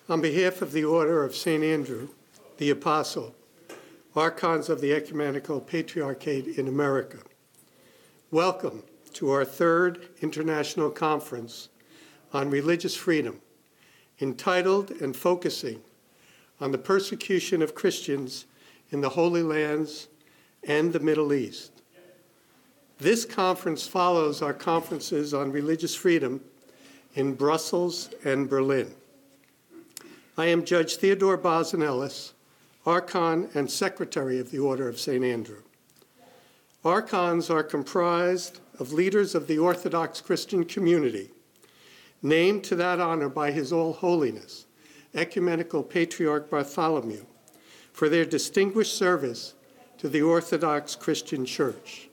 On behalf of the Order of St. Andrew, the Apostle, Archons of the Ecumenical Patriarchate in America, welcome to our third International Conference on Religious Freedom, entitled and focusing on the persecution of Christians in the Holy Lands and the Middle East. This conference follows our conferences on religious freedom in Brussels and Berlin. I am Judge Theodore Bosanellis, Archon and Secretary of the Order of St. Andrew. Archons are comprised of leaders of the Orthodox Christian community, named to that honor by His All Holiness, Ecumenical Patriarch Bartholomew, for their distinguished service to the Orthodox Christian Church.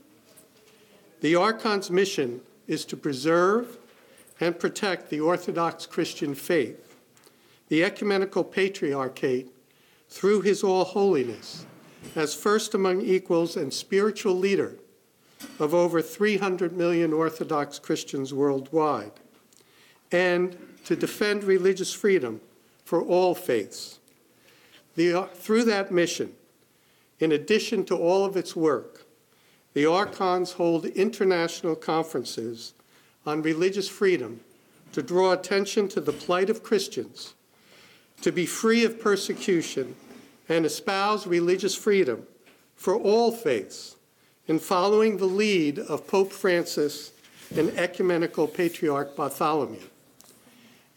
The Archon's mission is to preserve and protect the Orthodox Christian faith. The Ecumenical Patriarchate, through His All Holiness, as first among equals and spiritual leader of over 300 million Orthodox Christians worldwide, and to defend religious freedom for all faiths. Through that mission, in addition to all of its work, the Archons hold international conferences on religious freedom to draw attention to the plight of Christians, to be free of persecution and espouse religious freedom for all faiths in following the lead of Pope Francis and Ecumenical Patriarch Bartholomew.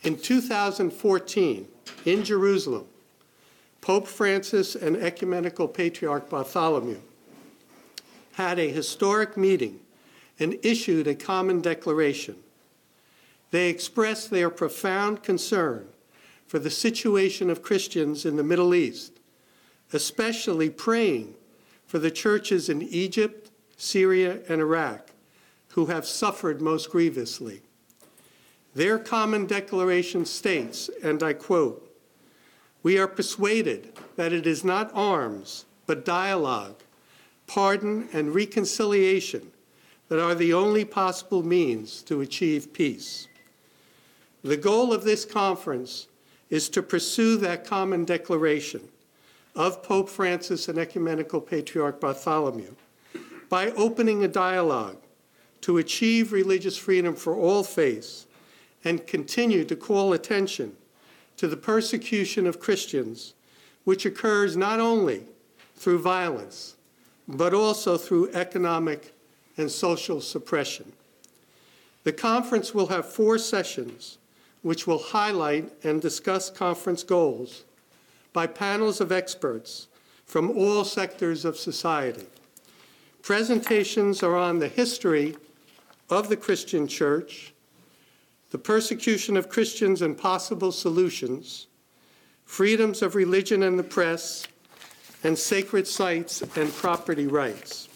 In 2014, in Jerusalem, Pope Francis and Ecumenical Patriarch Bartholomew had a historic meeting and issued a common declaration. They expressed their profound concern for the situation of Christians in the Middle East, especially praying for the churches in Egypt, Syria, and Iraq, who have suffered most grievously. Their common declaration states, and I quote, "We are persuaded that it is not arms, but dialogue, pardon, and reconciliation that are the only possible means to achieve peace." The goal of this conference is to pursue that common declaration of Pope Francis and Ecumenical Patriarch Bartholomew by opening a dialogue to achieve religious freedom for all faiths and continue to call attention to the persecution of Christians, which occurs not only through violence, but also through economic and social suppression. The conference will have 4 sessions, which will highlight and discuss conference goals by panels of experts from all sectors of society. Presentations are on the history of the Christian Church, the persecution of Christians and possible solutions, freedoms of religion and the press, and sacred sites and property rights.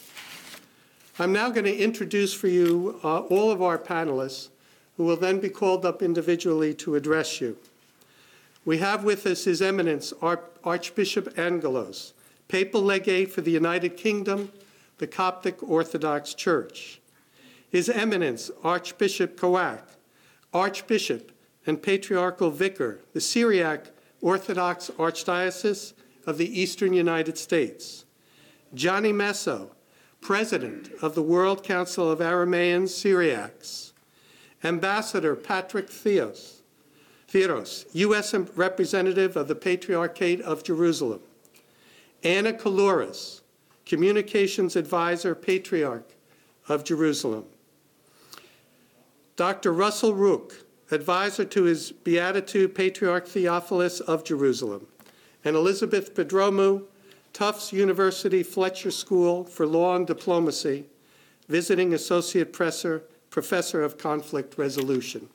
I'm now going to introduce for you all of our panelists, who will then be called up individually to address you. We have with us His Eminence Archbishop Angelos, Papal Legate for the United Kingdom, the Coptic Orthodox Church. His Eminence Archbishop Kowak, Archbishop and Patriarchal Vicar, the Syriac Orthodox Archdiocese of the Eastern United States. Johnny Messo, President of the World Council of Aramean Syriacs. Ambassador Patrick Theos, U.S. Representative of the Patriarchate of Jerusalem. Anna Kalouris, Communications Advisor, Patriarch of Jerusalem. Dr. Russell Rook, Advisor to His Beatitude, Patriarch Theophilus of Jerusalem. And Elizabeth Pedromu, Tufts University Fletcher School for Law and Diplomacy, Visiting Associate Professor of Conflict Resolution.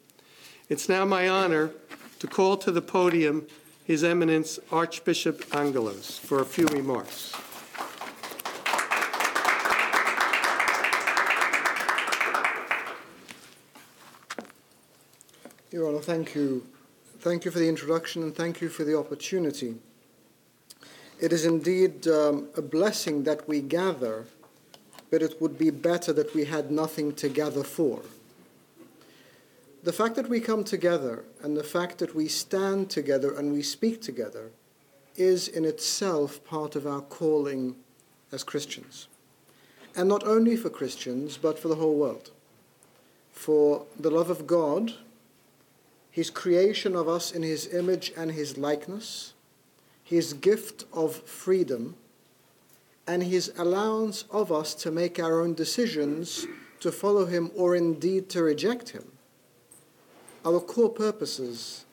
It's now my honor to call to the podium His Eminence Archbishop Angelos for a few remarks. Your Honor, thank you. Thank you for the introduction and thank you for the opportunity. It is indeed a blessing that we gather, but it would be better that we had nothing to gather for. the fact that we come together and the fact that we stand together and we speak together is in itself part of our calling as Christians. And not only for Christians, but for the whole world. For the love of God, his creation of us in his image and his likeness, his gift of freedom, and his allowance of us to make our own decisions to follow him or indeed to reject him, are the core purposes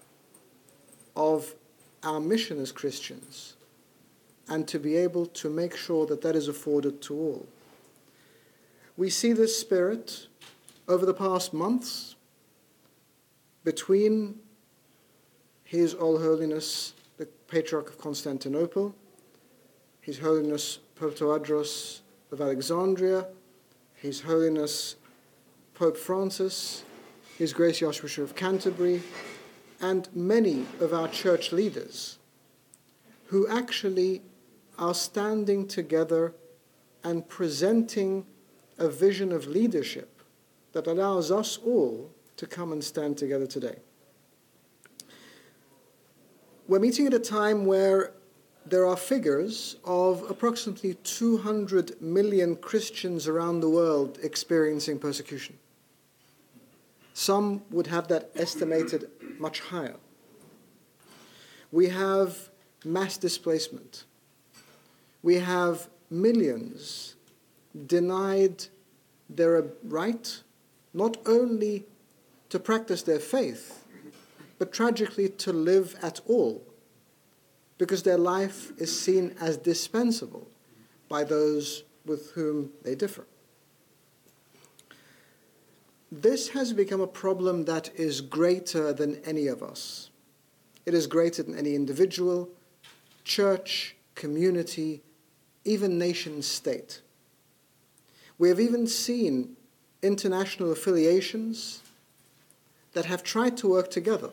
of our mission as Christians, and to be able to make sure that that is afforded to all. We see this spirit over the past months between His All Holiness, the Patriarch of Constantinople, His Holiness Pope Tawadros of Alexandria, His Holiness Pope Francis, His Grace the Archbishop of Canterbury, and many of our church leaders who actually are standing together and presenting a vision of leadership that allows us all to come and stand together today. We're meeting at a time where there are figures of approximately 200 million Christians around the world experiencing persecution. Some would have that estimated much higher. We have mass displacement. We have millions denied their right not only to practice their faith, but tragically to live at all, because their life is seen as dispensable by those with whom they differ. This has become a problem that is greater than any of us. It is greater than any individual, church, community, even nation state. We have even seen international affiliations that have tried to work together.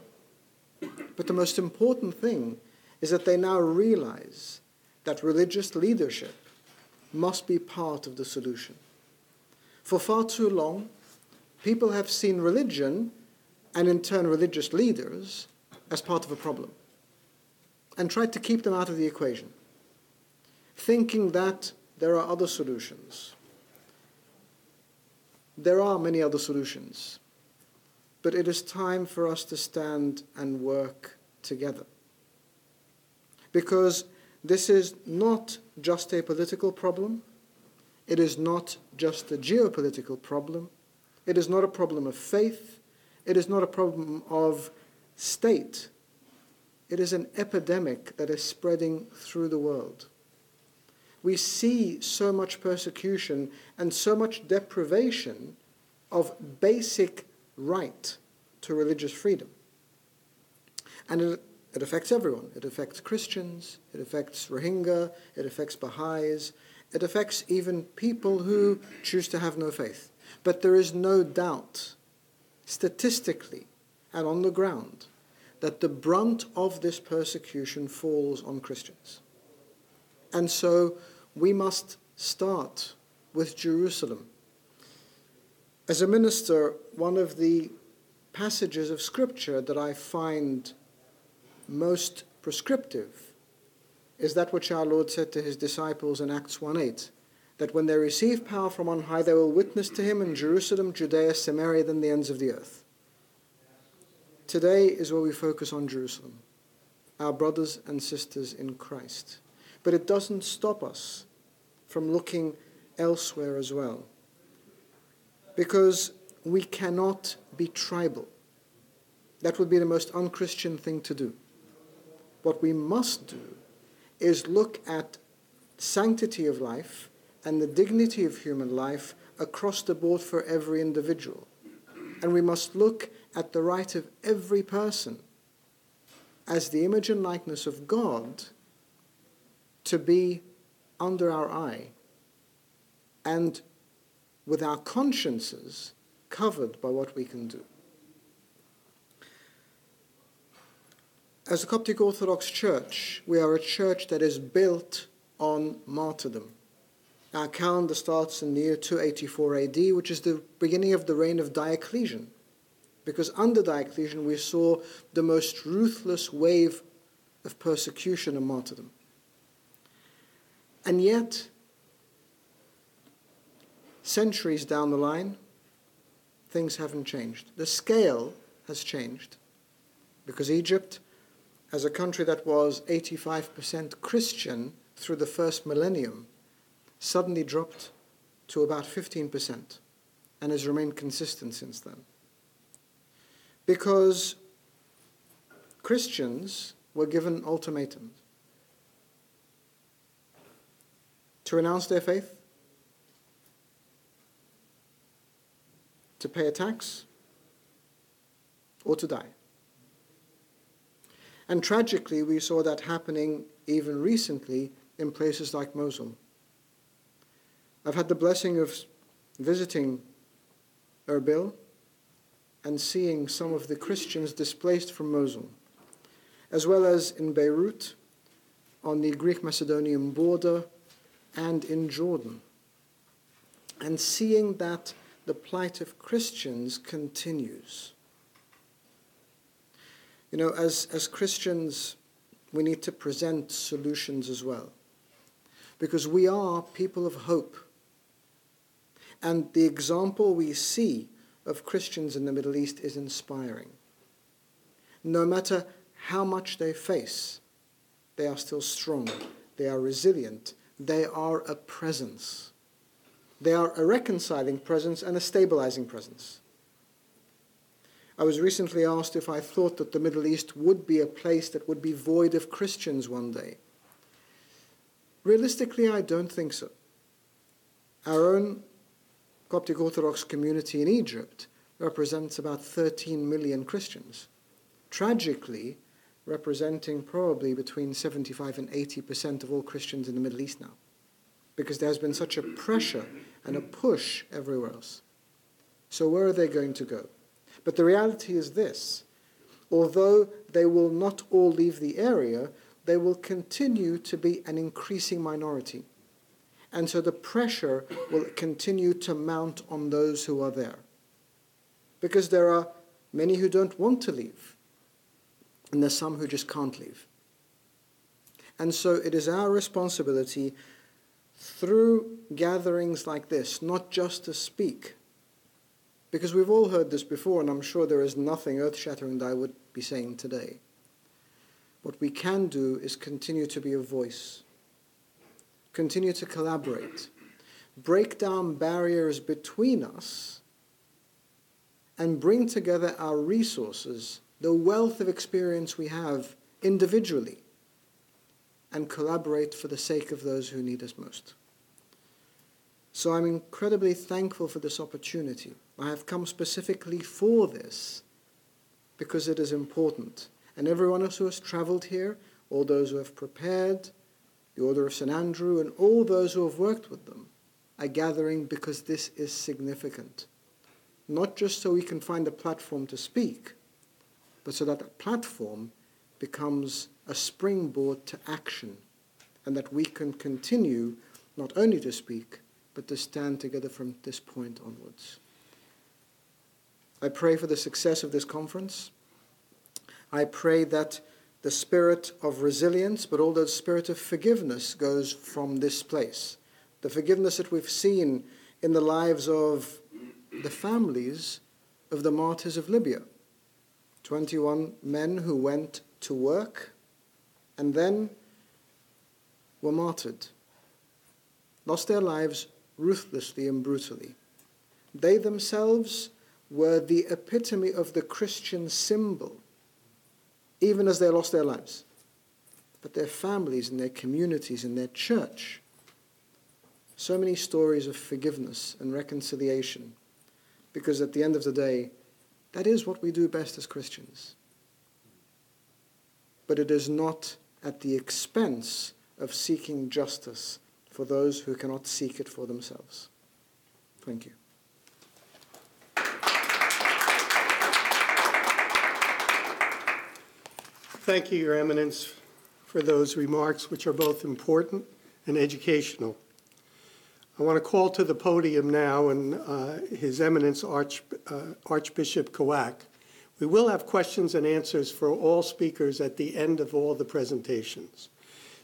But the most important thing is that they now realize that religious leadership must be part of the solution. For far too long, people have seen religion, and in turn religious leaders, as part of a problem, and tried to keep them out of the equation, thinking that there are other solutions. There are many other solutions, but it is time for us to stand and work together. Because this is not just a political problem, it is not just a geopolitical problem, it is not a problem of faith, it is not a problem of state. It is an epidemic that is spreading through the world. We see so much persecution and so much deprivation of basic right to religious freedom. And it affects everyone. It affects Christians, it affects Rohingya, it affects Baha'is, it affects even people who choose to have no faith. But there is no doubt, statistically and on the ground, that the brunt of this persecution falls on Christians. And so we must start with Jerusalem. As a minister, one of the passages of Scripture that I find most prescriptive is that which our Lord said to his disciples in Acts 1:8, that when they receive power from on high, they will witness to him in Jerusalem, Judea, Samaria, and the ends of the earth. Today is where we focus on Jerusalem, our brothers and sisters in Christ. But it doesn't stop us from looking elsewhere as well, because we cannot be tribal. That would be the most unchristian thing to do. What we must do is look at sanctity of life and the dignity of human life across the board for every individual. And we must look at the right of every person as the image and likeness of God to be under our eye and with our consciences covered by what we can do. As the Coptic Orthodox Church, we are a church that is built on martyrdom. Our calendar starts in the year 284 AD, which is the beginning of the reign of Diocletian. Because under Diocletian we saw the most ruthless wave of persecution and martyrdom. And yet, centuries down the line, things haven't changed. The scale has changed. Because Egypt, as a country that was 85% Christian through the first millennium, suddenly dropped to about 15% and has remained consistent since then. Because Christians were given ultimatums to renounce their faith, to pay a tax, or to die. And tragically, we saw that happening even recently in places like Mosul. I've had the blessing of visiting Erbil and seeing some of the Christians displaced from Mosul, as well as in Beirut, on the Greek-Macedonian border, and in Jordan, and seeing that the plight of Christians continues. You know, as Christians, we need to present solutions as well, because we are people of hope. And the example we see of Christians in the Middle East is inspiring. No matter how much they face, they are still strong, they are resilient, they are a presence. They are a reconciling presence and a stabilizing presence. I was recently asked if I thought that the Middle East would be a place that would be void of Christians one day. Realistically, I don't think so. Our own Coptic Orthodox community in Egypt represents about 13 million Christians, tragically representing probably between 75 and 80% of all Christians in the Middle East now, because there has been such a pressure and a push everywhere else. So where are they going to go? But the reality is this: although they will not all leave the area, they will continue to be an increasing minority. And so the pressure will continue to mount on those who are there. Because there are many who don't want to leave, and there's some who just can't leave. And so it is our responsibility through gatherings like this, not just to speak, because we've all heard this before, and I'm sure there is nothing earth-shattering that I would be saying today. What we can do is continue to be a voice, continue to collaborate, break down barriers between us, and bring together our resources, the wealth of experience we have individually, and collaborate for the sake of those who need us most. So I'm incredibly thankful for this opportunity. I have come specifically for this because it is important. And everyone else who has traveled here, all those who have prepared, the Order of St. Andrew, and all those who have worked with them are gathering because this is significant. Not just so we can find a platform to speak, but so that platform becomes a springboard to action, and that we can continue not only to speak, but to stand together from this point onwards. I pray for the success of this conference. I pray that the spirit of resilience, but also the spirit of forgiveness goes from this place. The forgiveness that we've seen in the lives of the families of the martyrs of Libya. 21 men who went to work and then were martyred, lost their lives ruthlessly and brutally. They themselves were the epitome of the Christian symbol, even as they lost their lives. But their families and their communities and their church, so many stories of forgiveness and reconciliation, because at the end of the day, that is what we do best as Christians. But it is not at the expense of seeking justice for those who cannot seek it for themselves. Thank you. Thank you, Your Eminence, for those remarks, which are both important and educational. I want to call to the podium now and His Eminence Archbishop Kowak We will have questions and answers for all speakers at the end of all the presentations.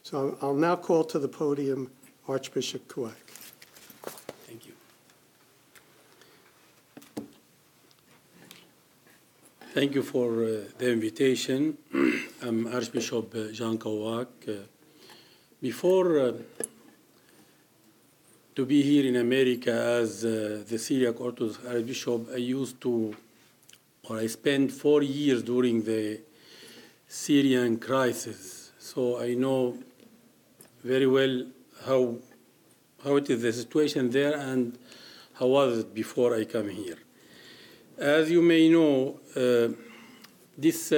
So I'll now call to the podium Archbishop Kuwak. Thank you. Thank you for the invitation. I'm Archbishop Jean Kawak. Before to be here in America as the Syriac Orthodox Archbishop, I spent 4 years during the Syrian crisis. So I know very well how it is the situation there and how was it before I come here. As you may know, this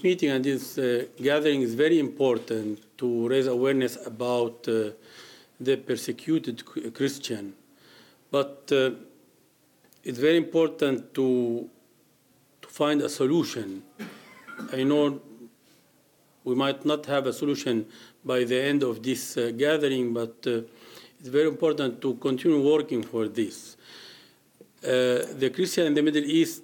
meeting and this gathering is very important to raise awareness about the persecuted Christian. But it's very important to find a solution. I know we might not have a solution by the end of this gathering, but it's very important to continue working for this. The Christian in the Middle East,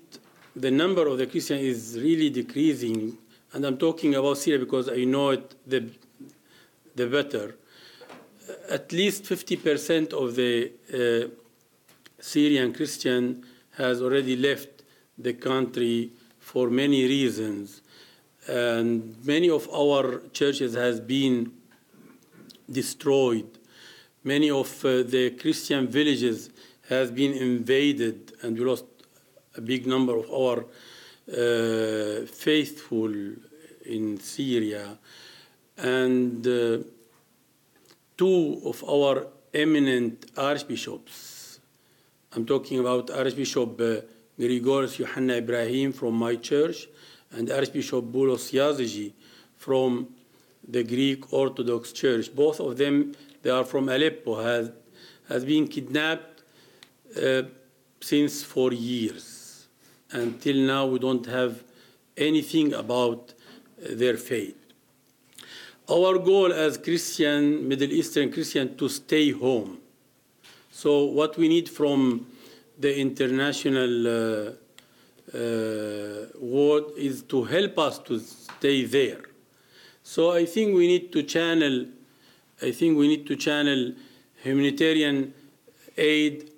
the number of the Christian is really decreasing, and I'm talking about Syria because I know it the better. At least 50% of the Syrian Christian has already left the country for many reasons, and many of our churches has been destroyed. Many of the Christian villages has been invaded, and we lost a big number of our faithful in Syria. And 2 of our eminent archbishops, I'm talking about Archbishop Grigorios Yohanna Ibrahim from my church and Archbishop Boulos Yazigi from the Greek Orthodox Church. Both of them, they are from Aleppo, has been kidnapped since 4 years. Until now, we don't have anything about their fate. Our goal as Christian, Middle Eastern Christian, to stay home. So what we need from the international world is to help us to stay there. So I think we need to channel humanitarian aid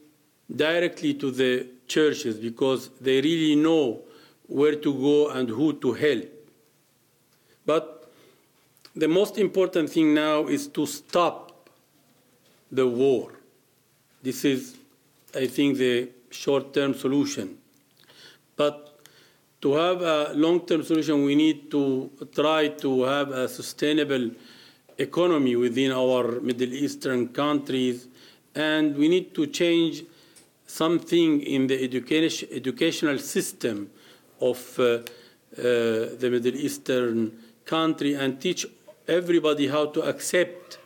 directly to the churches because they really know where to go and who to help. But the most important thing now is to stop the war. This is, I think, the short-term solution. But to have a long-term solution, we need to try to have a sustainable economy within our Middle Eastern countries, and we need to change something in the educational system of the Middle Eastern country and teach everybody how to accept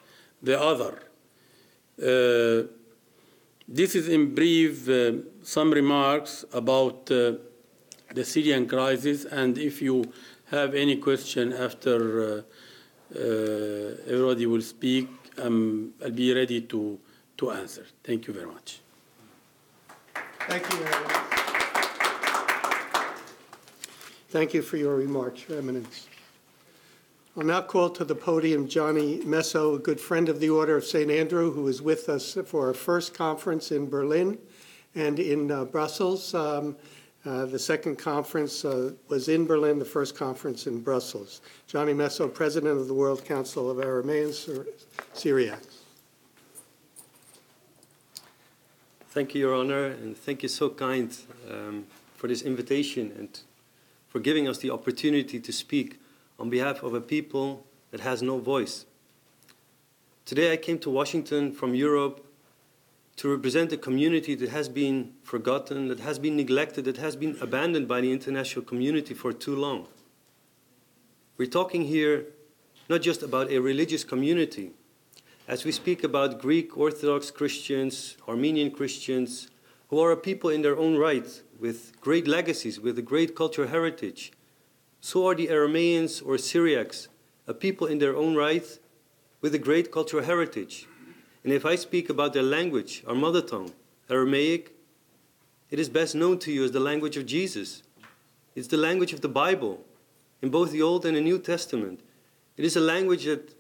the other. This is in brief some remarks about the Syrian crisis, and if you have any question after everybody will speak, I'll be ready to answer. Thank you very much. Thank you, Eminence. Thank you for your remarks, Your Eminence. I'll now call to the podium Johnny Messo, a good friend of the Order of St. Andrew, who was with us for our first conference in Berlin and in Brussels. The second conference was in Berlin, the first conference in Brussels. Johnny Messo, President of the World Council of Aramean Syriacs. Thank you, Your Honor, and thank you so kind for this invitation and for giving us the opportunity to speak on behalf of a people that has no voice. Today I came to Washington from Europe to represent a community that has been forgotten, that has been neglected, that has been abandoned by the international community for too long. We're talking here not just about a religious community. As we speak about Greek Orthodox Christians, Armenian Christians, who are a people in their own right, with great legacies, with a great cultural heritage, so are the Arameans or Syriacs, a people in their own right, with a great cultural heritage. And if I speak about their language, our mother tongue, Aramaic, it is best known to you as the language of Jesus. It's the language of the Bible, in both the Old and the New Testament. It is a language that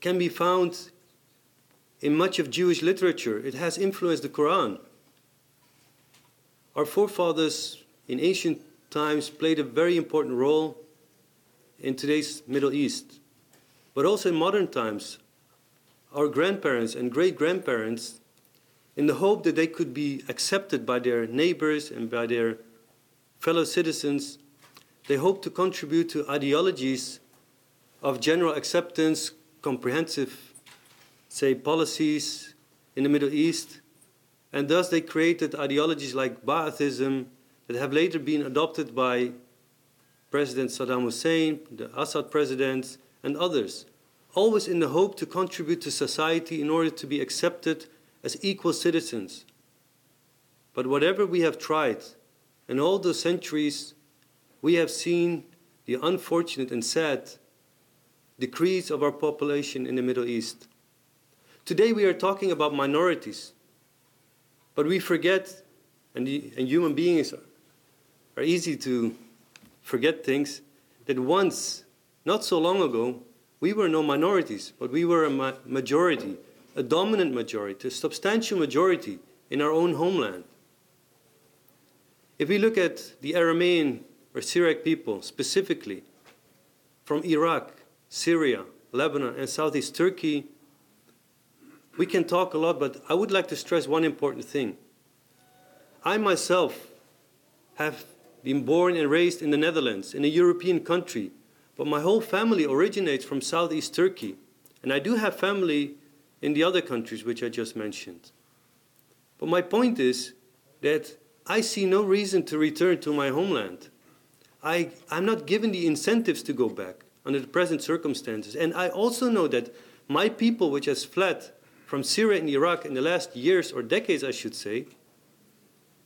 can be found in much of Jewish literature. It has influenced the Quran. Our forefathers in ancient times played a very important role in today's Middle East. But also in modern times, our grandparents and great-grandparents, in the hope that they could be accepted by their neighbors and by their fellow citizens, they hoped to contribute to ideologies of general acceptance, comprehensive, say, policies in the Middle East, and thus they created ideologies like Ba'athism that have later been adopted by President Saddam Hussein, the Assad presidents, and others, always in the hope to contribute to society in order to be accepted as equal citizens. But whatever we have tried, in all those centuries, we have seen the unfortunate and sad decrease of our population in the Middle East. Today we are talking about minorities, but we forget, and human beings are easy to forget things, that once, not so long ago, we were no minorities, but we were a majority, a dominant majority, a substantial majority in our own homeland. If we look at the Aramean or Syriac people specifically, from Iraq, Syria, Lebanon, and Southeast Turkey, we can talk a lot, but I would like to stress one important thing. I myself have been born and raised in the Netherlands, in a European country, but my whole family originates from Southeast Turkey, and I do have family in the other countries which I just mentioned. But my point is that I see no reason to return to my homeland. I'm not given the incentives to go back under the present circumstances. And I also know that my people, which has fled from Syria and Iraq in the last years or decades, I should say,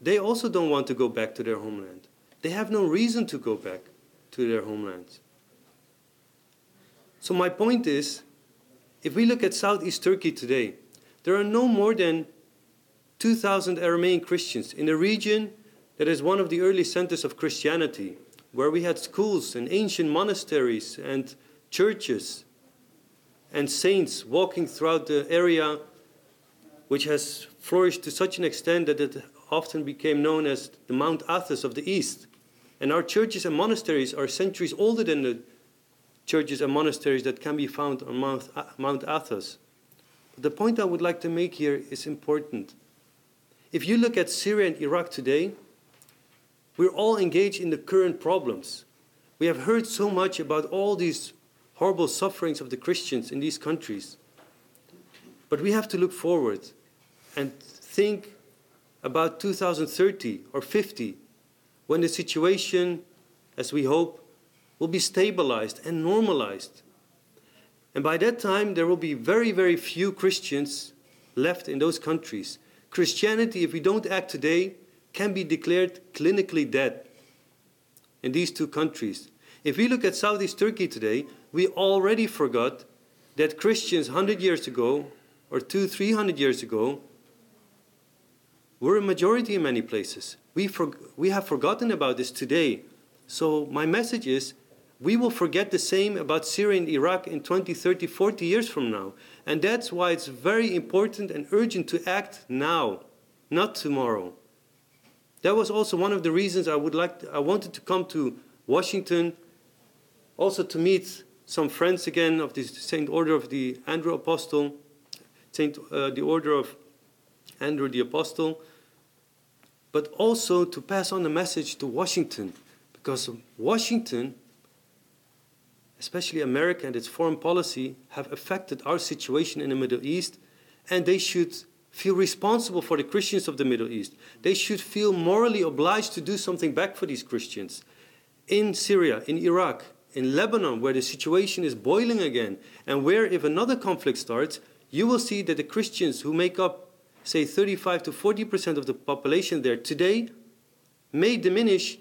they also don't want to go back to their homeland. They have no reason to go back to their homelands. So my point is, if we look at Southeast Turkey today, there are no more than 2,000 Aramean Christians in a region that is one of the early centers of Christianity, where we had schools and ancient monasteries and churches and saints walking throughout the area, which has flourished to such an extent that it often became known as the Mount Athos of the East. And our churches and monasteries are centuries older than the churches and monasteries that can be found on Mount Athos. The point I would like to make here is important. If you look at Syria and Iraq today, we're all engaged in the current problems. We have heard so much about all these horrible sufferings of the Christians in these countries. But we have to look forward and think about 2030 or 50, when the situation, as we hope, will be stabilized and normalized. And by that time, there will be very, very few Christians left in those countries. Christianity, if we don't act today, can be declared clinically dead in these two countries. If we look at Southeast Turkey today, we already forgot that Christians 100 years ago, or 200-300 years ago, were a majority in many places. We have forgotten about this today. So my message is, we will forget the same about Syria and Iraq in 20, 30, 40 years from now. And that's why it's very important and urgent to act now, not tomorrow. That was also one of the reasons I wanted to come to Washington, also to meet some friends again of the Saint Order of the Andrew Apostle, the Order of Andrew the Apostle, but also to pass on the message to Washington, because Washington, especially America and its foreign policy, have affected our situation in the Middle East, and they should feel responsible for the Christians of the Middle East. They should feel morally obliged to do something back for these Christians. In Syria, in Iraq, in Lebanon, where the situation is boiling again, and where if another conflict starts, you will see that the Christians who make up, say, 35 to 40% of the population there today may diminish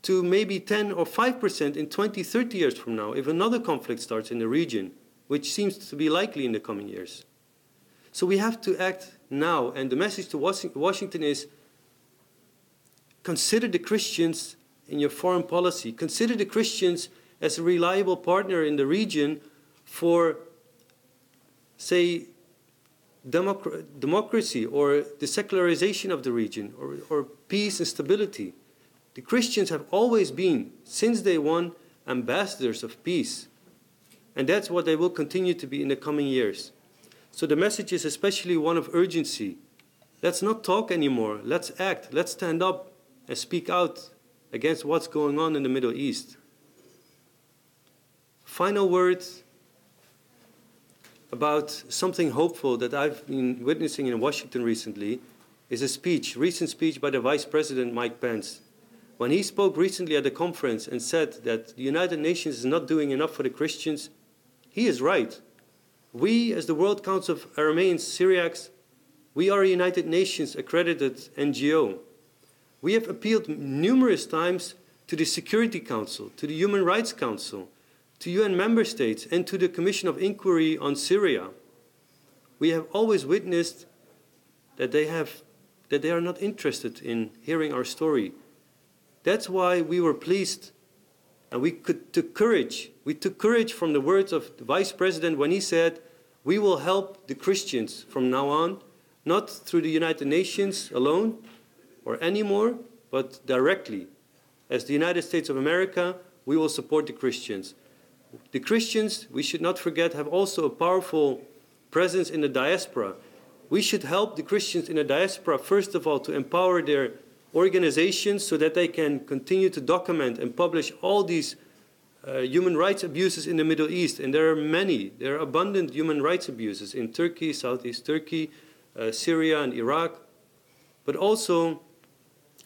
to maybe 10 or 5% in 20, 30 years from now, if another conflict starts in the region, which seems to be likely in the coming years. So we have to act now, and the message to Washington is, consider the Christians in your foreign policy. Consider the Christians as a reliable partner in the region for, say, democracy or the secularization of the region or peace and stability. The Christians have always been, since day one, ambassadors of peace. And that's what they will continue to be in the coming years. So the message is especially one of urgency. Let's not talk anymore. Let's act. Let's stand up and speak out against what's going on in the Middle East. Final words about something hopeful that I've been witnessing in Washington recently is a recent speech by the Vice President Mike Pence. When he spoke recently at a conference and said that the United Nations is not doing enough for the Christians, he is right. We, as the World Council of Arameans Syriacs, we are a United Nations accredited NGO. We have appealed numerous times to the Security Council, to the Human Rights Council, to UN member states, and to the Commission of Inquiry on Syria. We have always witnessed that they are not interested in hearing our story. That's why we were pleased and we took courage. We took courage from the words of the Vice President when he said, we will help the Christians from now on, not through the United Nations alone or anymore, but directly. As the United States of America, we will support the Christians. The Christians, we should not forget, have also a powerful presence in the diaspora. We should help the Christians in the diaspora, first of all, to empower their organizations so that they can continue to document and publish all these human rights abuses in the Middle East. And there are many. There are abundant human rights abuses in Turkey, Southeast Turkey, Syria and Iraq. But also,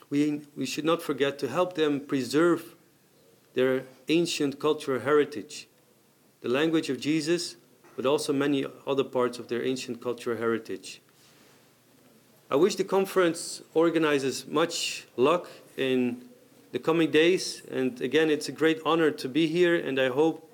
we should not forget to help them preserve their ancient cultural heritage, the language of Jesus, but also many other parts of their ancient cultural heritage. I wish the conference organizers much luck in the coming days. And again, it's a great honor to be here, and I hope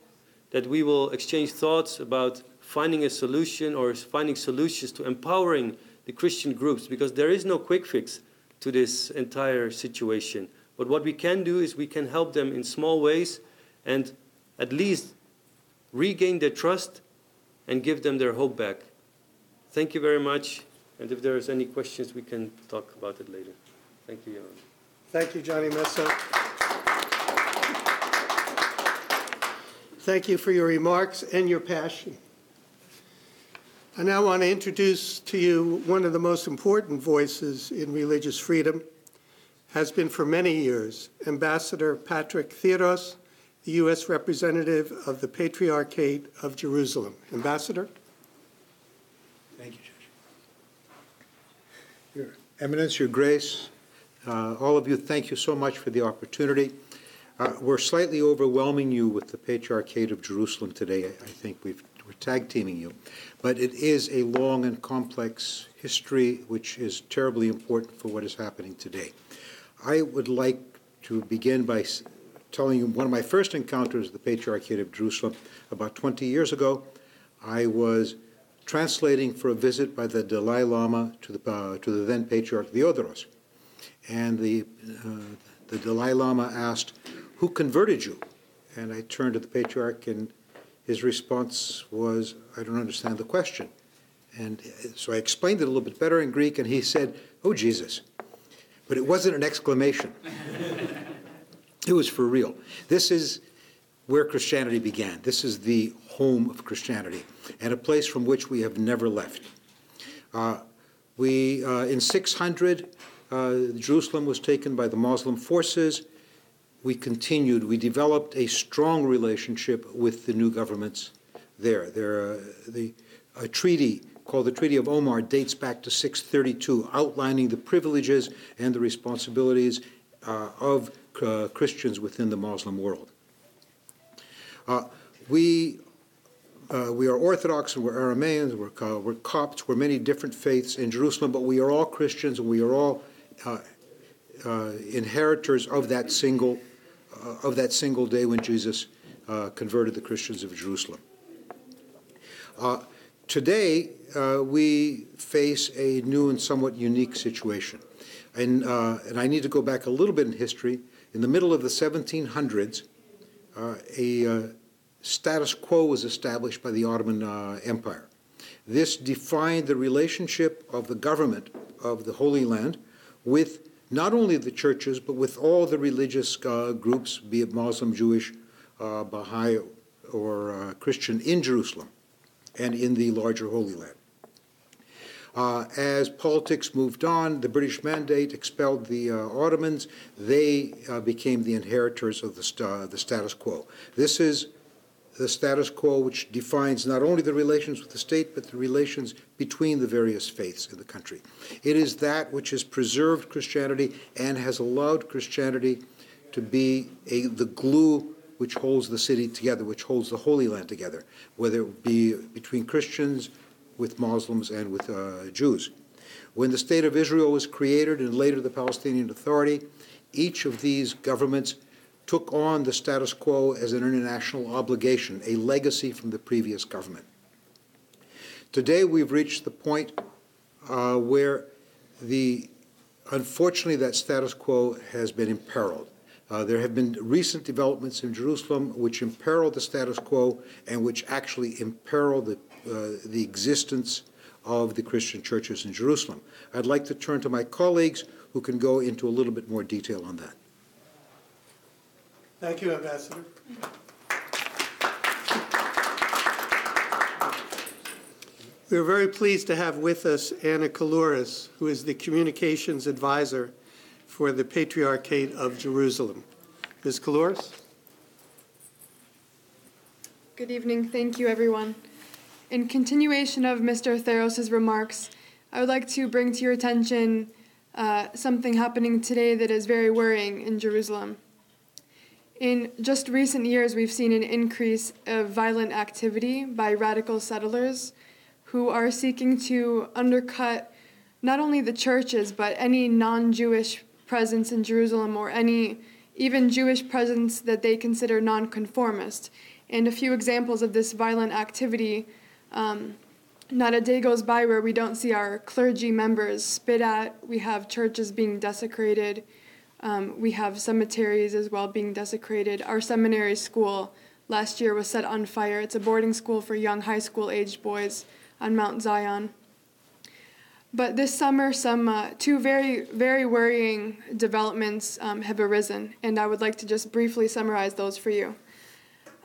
that we will exchange thoughts about finding a solution or finding solutions to empowering the Christian groups, because there is no quick fix to this entire situation. But what we can do is we can help them in small ways and at least regain their trust and give them their hope back. Thank you very much. And if there is any questions, we can talk about it later. Thank you, Jan. Thank you, Johnny Messa. Thank you for your remarks and your passion. I now want to introduce to you one of the most important voices in religious freedom, has been for many years, Ambassador Patrick Theodos, the U.S. representative of the Patriarchate of Jerusalem. Ambassador? Thank you, Judge. Your Eminence, Your Grace, all of you, thank you so much for the opportunity. We're slightly overwhelming you with the Patriarchate of Jerusalem today. I think we're tag teaming you. But it is a long and complex history which is terribly important for what is happening today. I would like to begin by telling you one of my first encounters with the Patriarchate of Jerusalem about 20 years ago. I was translating for a visit by the Dalai Lama to the then Patriarch Theodoros. And the Dalai Lama asked, "Who converted you?" And I turned to the Patriarch, and his response was, "I don't understand the question." And so I explained it a little bit better in Greek, and he said, "Oh, Jesus." But it wasn't an exclamation. It was for real. This is where Christianity began. This is the home of Christianity, and a place from which we have never left. In 600, Jerusalem was taken by the Muslim forces. We continued. We developed a strong relationship with the new governments there. A treaty called the Treaty of Omar dates back to 632, outlining the privileges and the responsibilities of Christians within the Muslim world. We are Orthodox and we're Arameans, we're Copts, we're many different faiths in Jerusalem, but we are all Christians and we are all inheritors of that single day when Jesus converted the Christians of Jerusalem. Today, we face a new and somewhat unique situation. And I need to go back a little bit in history In the middle of the 1700s, a status quo was established by the Ottoman Empire. This defined the relationship of the government of the Holy Land with not only the churches, but with all the religious groups, be it Muslim, Jewish, Baha'i, or Christian in Jerusalem and in the larger Holy Land. As politics moved on, the British Mandate expelled the Ottomans. They became the inheritors of the status quo. This is the status quo which defines not only the relations with the state, but the relations between the various faiths in the country. It is that which has preserved Christianity and has allowed Christianity to be the glue which holds the city together, which holds the Holy Land together, whether it be between Christians, with Muslims, and with Jews. When the State of Israel was created and later the Palestinian Authority, each of these governments took on the status quo as an international obligation, a legacy from the previous government. Today we've reached the point where unfortunately that status quo has been imperiled. There have been recent developments in Jerusalem which imperil the status quo and which actually imperil the existence of the Christian churches in Jerusalem. I'd like to turn to my colleagues who can go into a little bit more detail on that. Thank you, Ambassador. We're very pleased to have with us Anna Kalouris, who is the Communications Advisor for the Patriarchate of Jerusalem. Ms. Kalouris? Good evening. Thank you, everyone. In continuation of Mr. Theros' remarks, I would like to bring to your attention something happening today that is very worrying in Jerusalem. In just recent years, we've seen an increase of violent activity by radical settlers who are seeking to undercut not only the churches, but any non-Jewish presence in Jerusalem or any even Jewish presence that they consider nonconformist. And a few examples of this violent activity, not a day goes by where we don't see our clergy members spit at. We have churches being desecrated. We have cemeteries as well being desecrated. Our seminary school last year was set on fire. It's a boarding school for young high school-aged boys on Mount Zion. But this summer, two very, very worrying developments have arisen, and I would like to just briefly summarize those for you.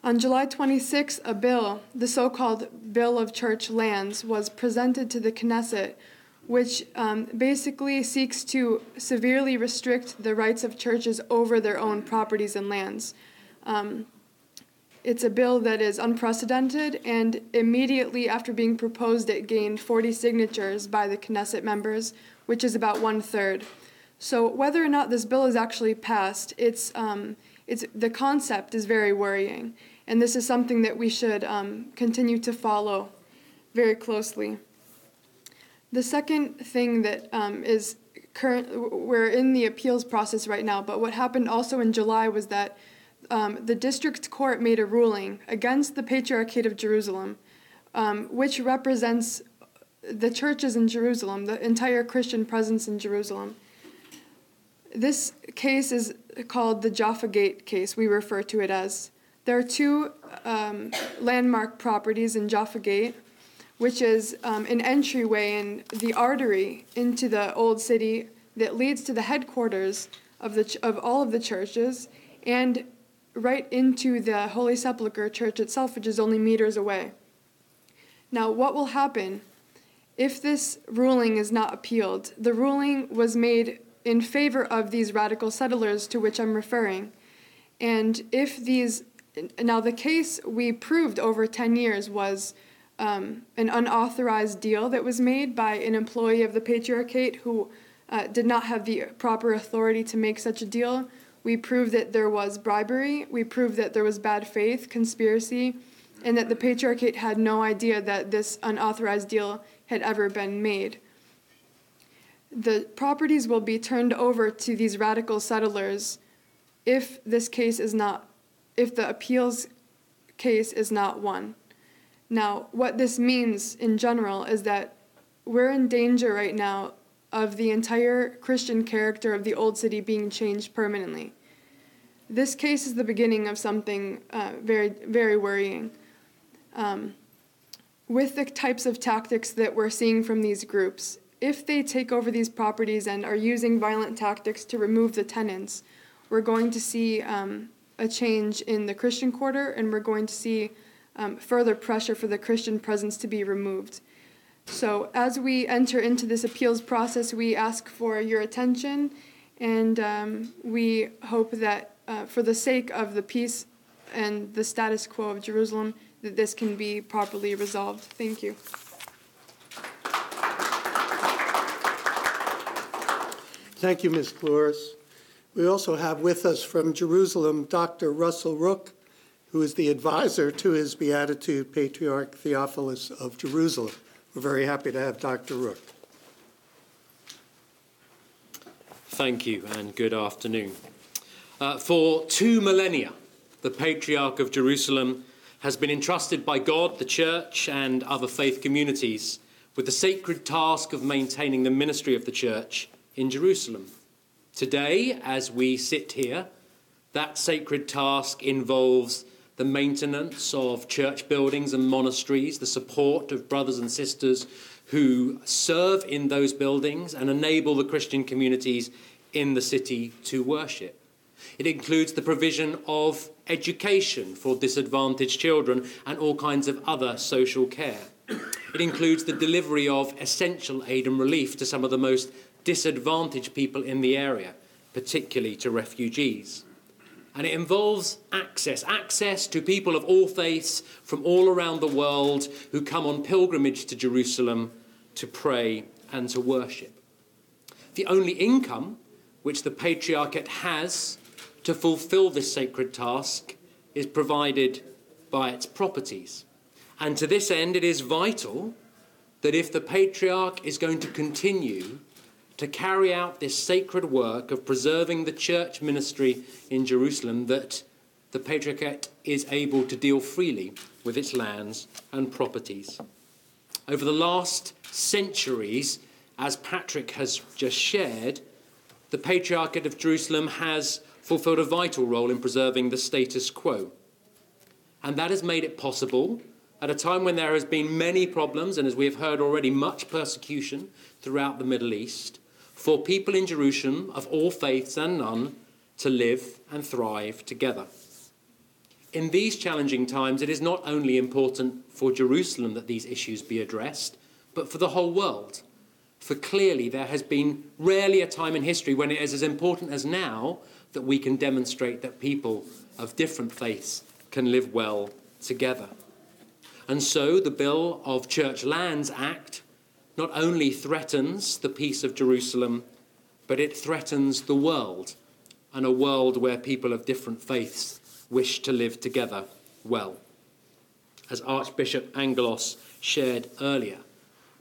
On July 26, a bill, the so-called Bill of Church Lands, was presented to the Knesset, which basically seeks to severely restrict the rights of churches over their own properties and lands. It's a bill that is unprecedented, and immediately after being proposed, it gained 40 signatures by the Knesset members, which is about 1/3. So whether or not this bill is actually passed, the concept is very worrying, and this is something that we should continue to follow very closely. The second thing that is current, we're in the appeals process right now, but what happened also in July was that the district court made a ruling against the Patriarchate of Jerusalem, which represents the churches in Jerusalem, the entire Christian presence in Jerusalem. This case is called the Jaffa Gate case, we refer to it as. There are two landmark properties in Jaffa Gate, which is an entryway and the artery into the old city that leads to the headquarters of all of the churches and right into the Holy Sepulchre Church itself, which is only meters away. Now, what will happen if this ruling is not appealed? The ruling was made in favor of these radical settlers to which I'm referring. And now the case we proved over 10 years was an unauthorized deal that was made by an employee of the Patriarchate who did not have the proper authority to make such a deal. We proved that there was bribery, we proved that there was bad faith, conspiracy, and that the Patriarchate had no idea that this unauthorized deal had ever been made. The properties will be turned over to these radical settlers if the appeals case is not won. Now, what this means in general is that we're in danger right now of the entire Christian character of the Old City being changed permanently. This case is the beginning of something very, very worrying. With the types of tactics that we're seeing from these groups, if they take over these properties and are using violent tactics to remove the tenants, we're going to see a change in the Christian quarter, and we're going to see further pressure for the Christian presence to be removed. So as we enter into this appeals process, we ask for your attention, and we hope that for the sake of the peace and the status quo of Jerusalem, that this can be properly resolved. Thank you. Thank you, Ms. Flores. We also have with us from Jerusalem Dr. Russell Rook, who is the advisor to His Beatitude Patriarch Theophilus of Jerusalem. We're very happy to have Dr. Rook. Thank you, and good afternoon. For 2 millennia, the Patriarch of Jerusalem has been entrusted by God, the Church, and other faith communities with the sacred task of maintaining the ministry of the Church in Jerusalem. Today, as we sit here, that sacred task involves the maintenance of church buildings and monasteries, the support of brothers and sisters who serve in those buildings and enable the Christian communities in the city to worship. It includes the provision of education for disadvantaged children and all kinds of other social care. It includes the delivery of essential aid and relief to some of the most disadvantaged people in the area, particularly to refugees. And it involves access to people of all faiths from all around the world who come on pilgrimage to Jerusalem to pray and to worship. The only income which the Patriarchate has to fulfill this sacred task is provided by its properties. And to this end, it is vital that if the Patriarch is going to continue to carry out this sacred work of preserving the church ministry in Jerusalem, that the Patriarchate is able to deal freely with its lands and properties. Over the last centuries, as Patrick has just shared, the Patriarchate of Jerusalem has fulfilled a vital role in preserving the status quo. And that has made it possible, at a time when there has been many problems, and as we have heard already, much persecution throughout the Middle East, for people in Jerusalem of all faiths and none to live and thrive together. In these challenging times, it is not only important for Jerusalem that these issues be addressed, but for the whole world. For clearly there has been rarely a time in history when it is as important as now that we can demonstrate that people of different faiths can live well together. And so the Bill of Church Lands Act not only threatens the peace of Jerusalem, but it threatens the world, and a world where people of different faiths wish to live together well. As Archbishop Angelos shared earlier,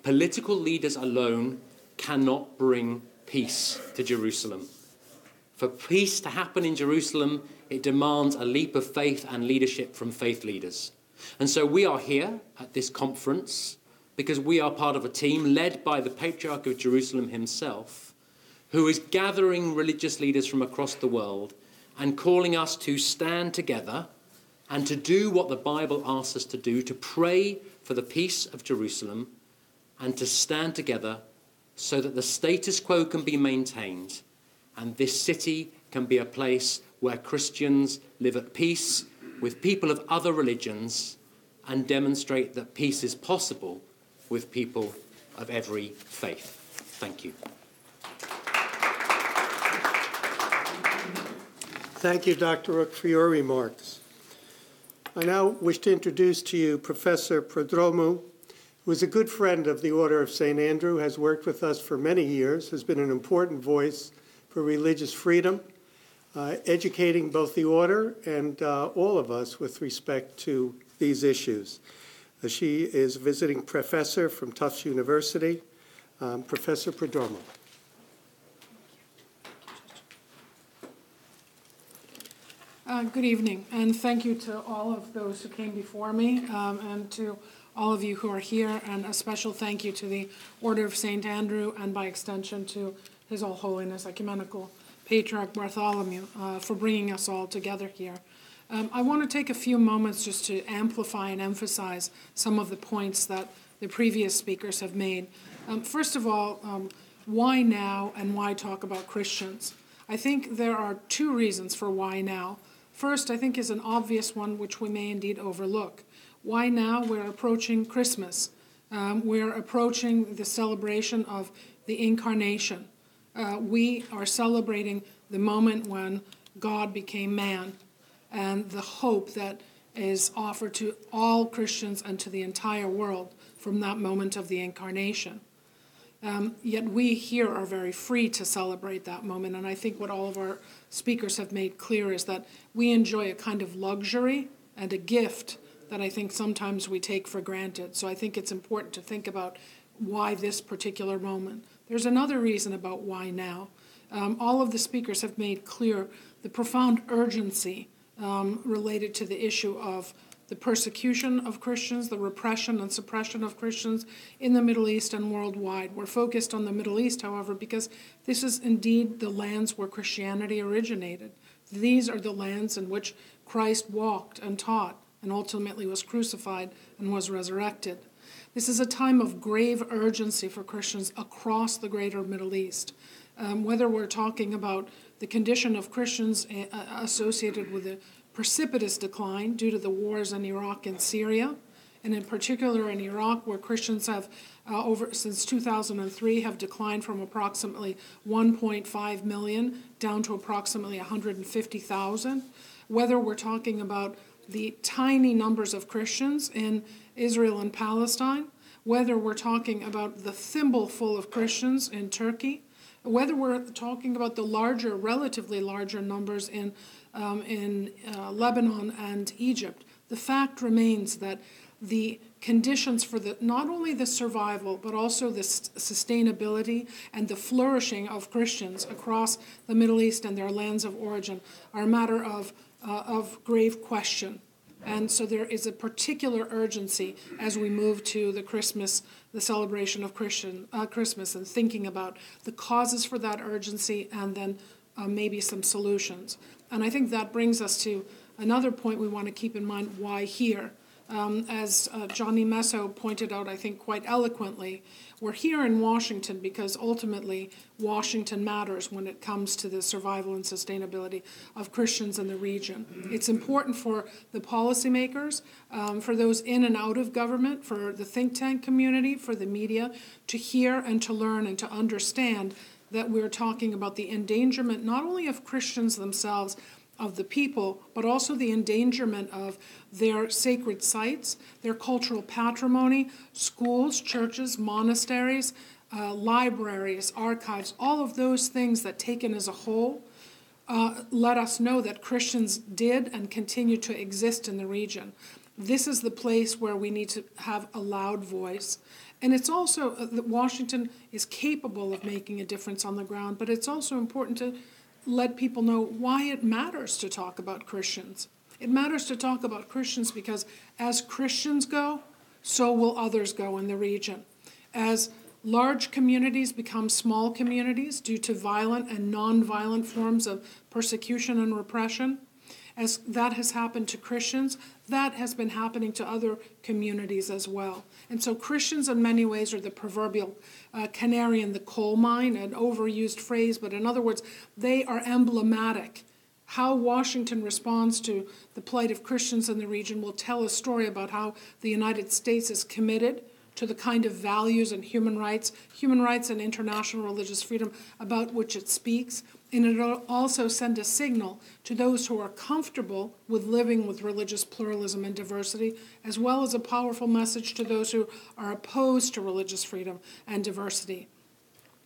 political leaders alone cannot bring peace to Jerusalem. For peace to happen in Jerusalem, it demands a leap of faith and leadership from faith leaders. And so we are here at this conference because we are part of a team led by the Patriarch of Jerusalem himself, who is gathering religious leaders from across the world and calling us to stand together and to do what the Bible asks us to do, to pray for the peace of Jerusalem and to stand together so that the status quo can be maintained and this city can be a place where Christians live at peace with people of other religions and demonstrate that peace is possible with people of every faith. Thank you. Thank you, Dr. Rook, for your remarks. I now wish to introduce to you Professor Prodromou, who is a good friend of the Order of St. Andrew, has worked with us for many years, has been an important voice for religious freedom, educating both the Order and all of us with respect to these issues. She is a visiting professor from Tufts University. Professor Prodromou. Good evening, and thank you to all of those who came before me, and to all of you who are here, and a special thank you to the Order of St. Andrew, and by extension to His All Holiness Ecumenical Patriarch Bartholomew, for bringing us all together here. I want to take a few moments just to amplify and emphasize some of the points that the previous speakers have made. First of all, why now and why talk about Christians? I think there are two reasons for why now. First, I think, is an obvious one which we may indeed overlook. Why now? We're approaching Christmas. We're approaching the celebration of the Incarnation. We are celebrating the moment when God became man and the hope that is offered to all Christians and to the entire world from that moment of the Incarnation. Yet we here are very free to celebrate that moment, and I think what all of our speakers have made clear is that we enjoy a kind of luxury and a gift that I think sometimes we take for granted. So I think it's important to think about why this particular moment. There's another reason about why now. All of the speakers have made clear the profound urgency related to the issue of the persecution of Christians, the repression and suppression of Christians in the Middle East and worldwide. We're focused on the Middle East, however, because this is indeed the lands where Christianity originated. These are the lands in which Christ walked and taught and ultimately was crucified and was resurrected. This is a time of grave urgency for Christians across the greater Middle East. Whether we're talking about the condition of Christians associated with a precipitous decline due to the wars in Iraq and Syria, and in particular in Iraq, where Christians have, since 2003, have declined from approximately 1.5 million down to approximately 150,000. Whether we're talking about the tiny numbers of Christians in Israel and Palestine, whether we're talking about the thimbleful of Christians in Turkey, whether we're talking about the larger, relatively larger numbers in Lebanon and Egypt, the fact remains that the conditions for not only the survival, but also the sustainability and the flourishing of Christians across the Middle East and their lands of origin are a matter of grave question. And so there is a particular urgency as we move to the celebration of Christmas, and thinking about the causes for that urgency and then maybe some solutions. And I think that brings us to another point we want to keep in mind: why here? As Johnny Messo pointed out, I think quite eloquently, we're here in Washington because ultimately Washington matters when it comes to the survival and sustainability of Christians in the region. It's important for the policymakers, for those in and out of government, for the think tank community, for the media, to hear and to learn and to understand that we're talking about the endangerment not only of Christians themselves, of the people, but also the endangerment of their sacred sites, their cultural patrimony, schools, churches, monasteries, libraries, archives, all of those things that, taken as a whole, let us know that Christians did and continue to exist in the region. This is the place where we need to have a loud voice. And it's also that Washington is capable of making a difference on the ground, but it's also important to let people know why it matters to talk about Christians. It matters to talk about Christians because as Christians go, so will others go in the region. As large communities become small communities due to violent and non-violent forms of persecution and repression, as that has happened to Christians, that has been happening to other communities as well. And so Christians in many ways are the proverbial canary in the coal mine, an overused phrase, but in other words, they are emblematic. How Washington responds to the plight of Christians in the region will tell a story about how the United States is committed to the kind of values and human rights and international religious freedom about which it speaks. And it'll also send a signal to those who are comfortable with living with religious pluralism and diversity, as well as a powerful message to those who are opposed to religious freedom and diversity.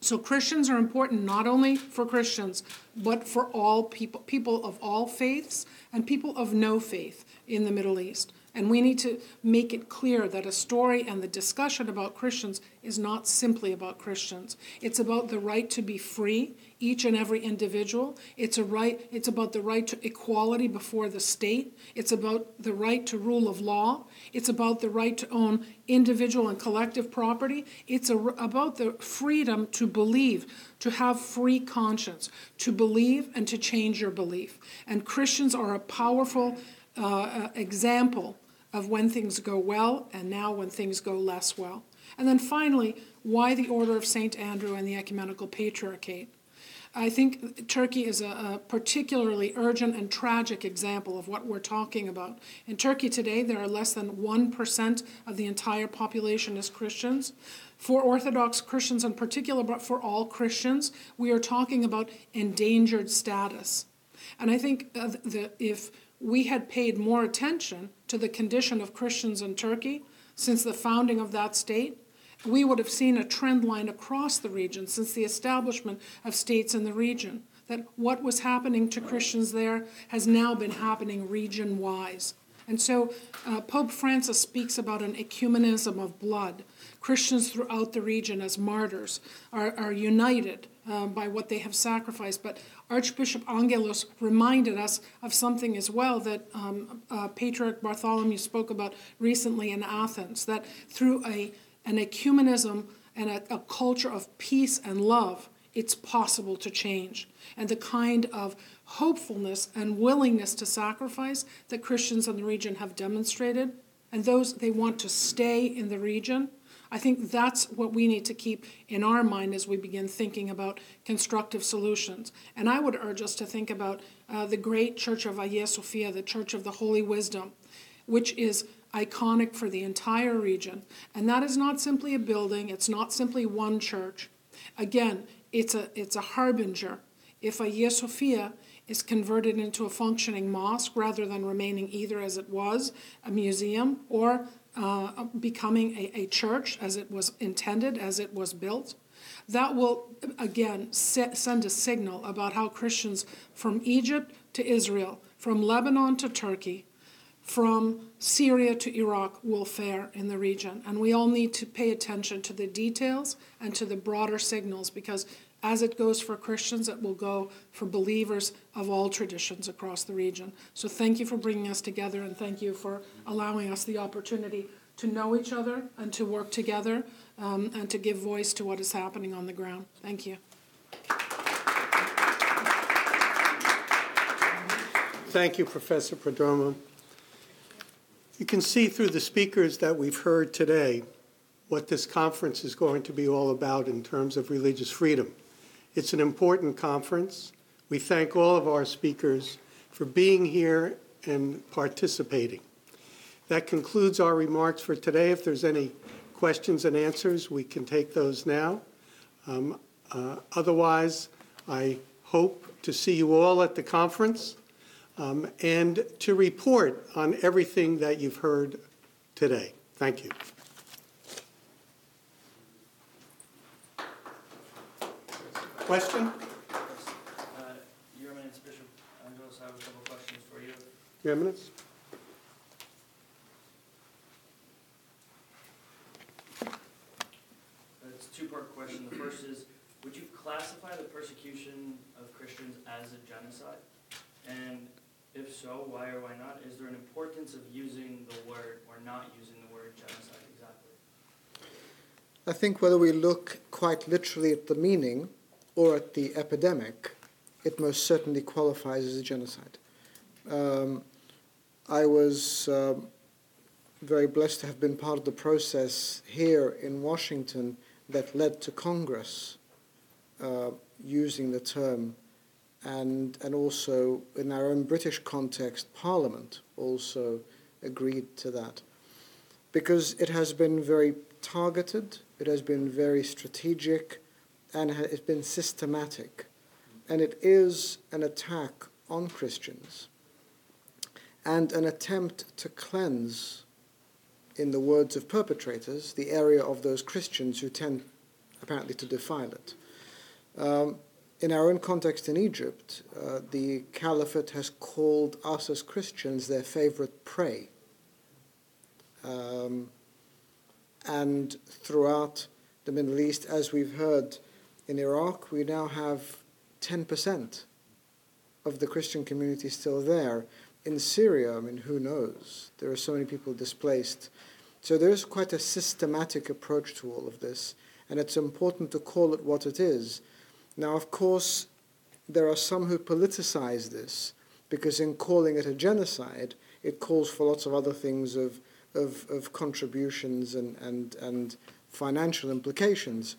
So Christians are important not only for Christians, but for all people of all faiths and people of no faith in the Middle East. And we need to make it clear that a story and the discussion about Christians is not simply about Christians. It's about the right to be free, each and every individual. It's about the right to equality before the state. It's about the right to rule of law. It's about the right to own individual and collective property. It's about the freedom to believe, to have free conscience, to believe and to change your belief. And Christians are a powerful example of when things go well and now when things go less well. And then finally, why the Order of St. Andrew and the Ecumenical Patriarchate? I think Turkey is a particularly urgent and tragic example of what we're talking about. In Turkey today, there are less than 1% of the entire population as Christians. For Orthodox Christians in particular, but for all Christians, we are talking about endangered status. And I think that if we had paid more attention to the condition of Christians in Turkey since the founding of that state, we would have seen a trend line across the region since the establishment of states in the region, that what was happening to Christians there has now been happening region-wise. And so Pope Francis speaks about an ecumenism of blood. Christians throughout the region as martyrs are united by what they have sacrificed. But Archbishop Angelos reminded us of something as well that Patriarch Bartholomew spoke about recently in Athens, that through an ecumenism and a culture of peace and love, it's possible to change. And the kind of hopefulness and willingness to sacrifice that Christians in the region have demonstrated, and those they want to stay in the region, I think that's what we need to keep in our mind as we begin thinking about constructive solutions. And I would urge us to think about the great Church of Hagia Sophia, the Church of the Holy Wisdom, which is iconic for the entire region. And that is not simply a building, it's not simply one church. Again, it's a harbinger. If Hagia Sophia is converted into a functioning mosque rather than remaining either as it was, a museum, or becoming a church as it was intended, as it was built, that will, again, send a signal about how Christians from Egypt to Israel, from Lebanon to Turkey, from Syria to Iraq will fare in the region. And we all need to pay attention to the details and to the broader signals, because as it goes for Christians, it will go for believers of all traditions across the region. So thank you for bringing us together, and thank you for allowing us the opportunity to know each other and to work together and to give voice to what is happening on the ground. Thank you. Thank you, Professor Perdomo. You can see through the speakers that we've heard today what this conference is going to be all about in terms of religious freedom. It's an important conference. We thank all of our speakers for being here and participating. That concludes our remarks for today. If there's any questions and answers, we can take those now. Otherwise, I hope to see you all at the conference and to report on everything that you've heard today. Thank you. Question? Your Eminence, Bishop Angelos, I have a couple of questions for you. Your Eminence? It's a two-part question. The first is, would you classify the persecution of Christians as a genocide? And if so, why or why not? Is there an importance of using the word or not using the word genocide exactly? I think whether we look quite literally at the meaning or at the epidemic, it most certainly qualifies as a genocide. I was very blessed to have been part of the process here in Washington that led to Congress using the term, and also in our own British context, Parliament also agreed to that. Because it has been very targeted, it has been very strategic, and it's been systematic. And it is an attack on Christians and an attempt to cleanse, in the words of perpetrators, the area of those Christians who tend apparently to defile it. In our own context in Egypt, the Caliphate has called us as Christians their favorite prey. And throughout the Middle East, as we've heard in Iraq, we now have 10% of the Christian community still there. In Syria, I mean, who knows? There are so many people displaced. So there's quite a systematic approach to all of this, and it's important to call it what it is. Now, of course, there are some who politicize this, because in calling it a genocide, it calls for lots of other things of contributions and financial implications.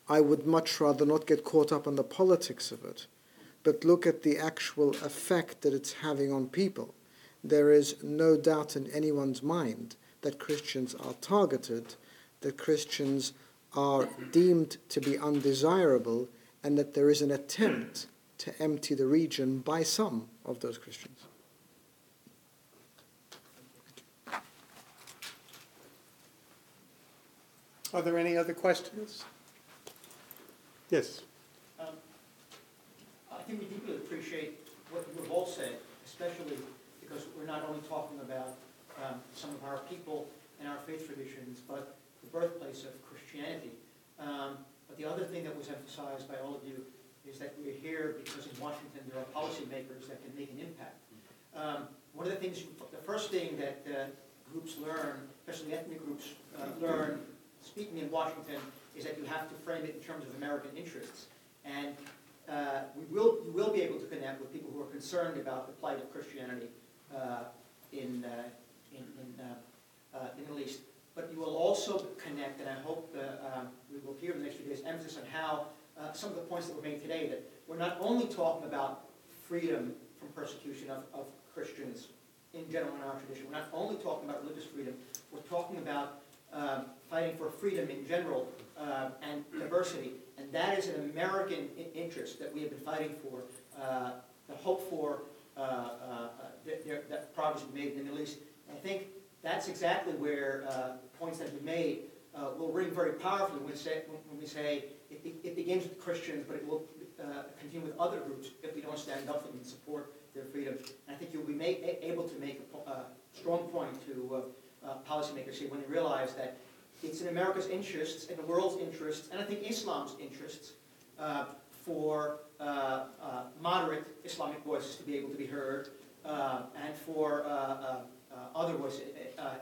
I would much rather not get caught up on the politics of it, but look at the actual effect that it's having on people. There is no doubt in anyone's mind that Christians are targeted, that Christians are deemed to be undesirable, and that there is an attempt to empty the region by some of those Christians. Are there any other questions? Yes. I think we deeply appreciate what you have all said, especially because we're not only talking about some of our people and our faith traditions, but the birthplace of Christianity. But the other thing that was emphasized by all of you is that we're here because in Washington there are policymakers that can make an impact. One of the things, the first thing that groups learn, especially ethnic groups learn, speaking in Washington, is that you have to frame it in terms of American interests. And you will be able to connect with people who are concerned about the plight of Christianity in the Middle East. But you will also connect, and I hope we will hear in the next few days, emphasis on how some of the points that were made today, that we're not only talking about freedom from persecution of Christians in general in our tradition. We're not only talking about religious freedom, we're talking about fighting for freedom in general and diversity. And that is an American interest that we have been fighting for, the hope for that progress we've made in the Middle East. And I think that's exactly where points that have been made will ring very powerfully when we say it begins with Christians, but it will continue with other groups if we don't stand up for them and support their freedom. And I think you'll be able to make a strong point to policymakers here when they realize that it's in America's interests, in the world's interests, and I think Islam's interests for moderate Islamic voices to be able to be heard, and for other voices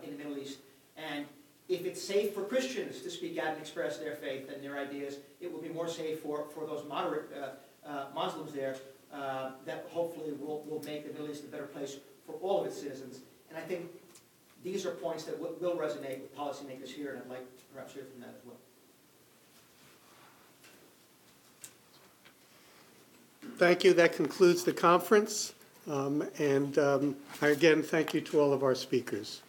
in the Middle East. And if it's safe for Christians to speak out and express their faith and their ideas, it will be more safe for those moderate Muslims there that hopefully will make the Middle East a better place for all of its citizens. And I think these are points that will resonate with policymakers here, and I'd like to perhaps hear from that as well. Thank you. That concludes the conference. And again, thank you to all of our speakers.